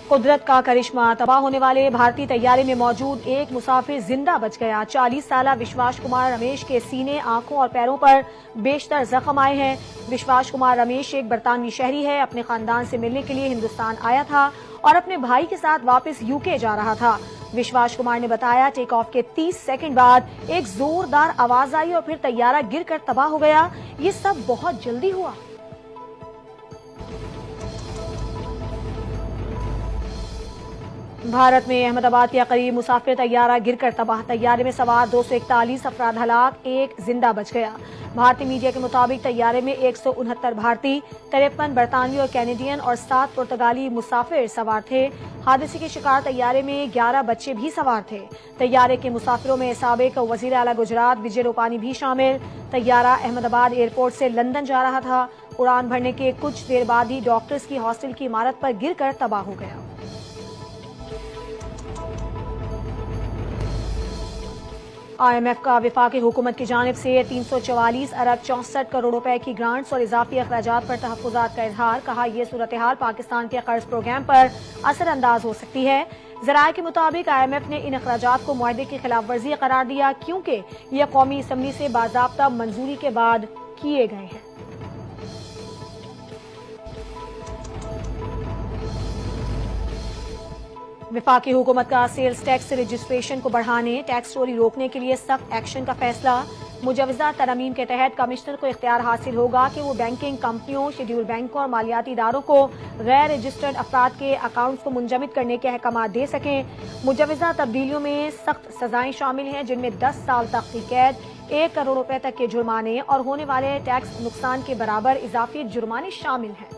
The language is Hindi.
कुदरत का करिश्मा, तबाह होने वाले भारतीय तैयारे में मौजूद एक मुसाफिर जिंदा बच गया। 40 साल विश्वास कुमार रमेश के सीने, आंखों और पैरों पर बेशतर जख्म आए हैं। विश्वास कुमार रमेश एक बरतानवी शहरी है। अपने खानदान से मिलने के लिए हिंदुस्तान आया था और अपने भाई के साथ वापस यूके जा रहा था। विश्वास कुमार ने बताया, टेक ऑफ के 30 सेकंड बाद एक जोरदार आवाज आई और फिर तैयारा गिरकर तबाह हो गया। ये सब बहुत जल्दी हुआ। भारत में अहमदाबाद के करीब मुसाफिर तैयारा गिरकर तबाह। तैयारे में सवार 241 अफराद हलाक, एक जिंदा बच गया। भारतीय मीडिया के मुताबिक तैयारे में 169 भारतीय, 53 बरतानवी और कैनेडियन और 7 पुर्तगाली मुसाफिर सवार थे। हादसे के शिकार तैयारे में 11 बच्चे भी सवार थे। तैयारे के मुसाफिरों में साबिक वजीर आला गुजरात विजय रूपानी भी शामिल। तैयारा अहमदाबाद एयरपोर्ट से लंदन जा रहा था। उड़ान भरने के कुछ देर बाद ही डॉक्टर्स की हॉस्टल की इमारत पर गिरकर तबाह हो गया। IMF का वफाकी हुकूमत की जानिब से 344 अरब 64 करोड़ रुपए की ग्रांट्स और इजाफी अखराजात पर तहफ्फुजात का इजहार। कहा, यह सूरत हाल पाकिस्तान के कर्ज प्रोग्राम पर असरअंदाज हो सकती है। जराये के मुताबिक IMF ने इन अखराजात को मुआहदे की खिलाफ वर्जी करार दिया, क्योंकि यह कौमी असम्बली से बाज़ाब्ता मंजूरी के बाद किए गए हैं। वफाकी हुकूमत का सेल्स टैक्स रजिस्ट्रेशन को बढ़ाने, टैक्स चोरी रोकने के लिए सख्त एक्शन का फैसला। मुजवजा तरमीम के तहत कमिश्नर को इख्तियार हासिल होगा कि वो बैंकिंग कंपनियों, शेड्यूल बैंकों और मालियाती इदारों को गैर रजिस्टर्ड अफराद के अकाउंट्स को मुंजमद करने के अहकाम दे सकें। मुजवजा तब्दीलियों में सख्त सजाएं शामिल हैं, जिनमें 10 साल तक की कैद, 1 करोड़ रुपए तक के जुर्माने और होने वाले टैक्स नुकसान के बराबर इजाफी जुर्माने शामिल हैं।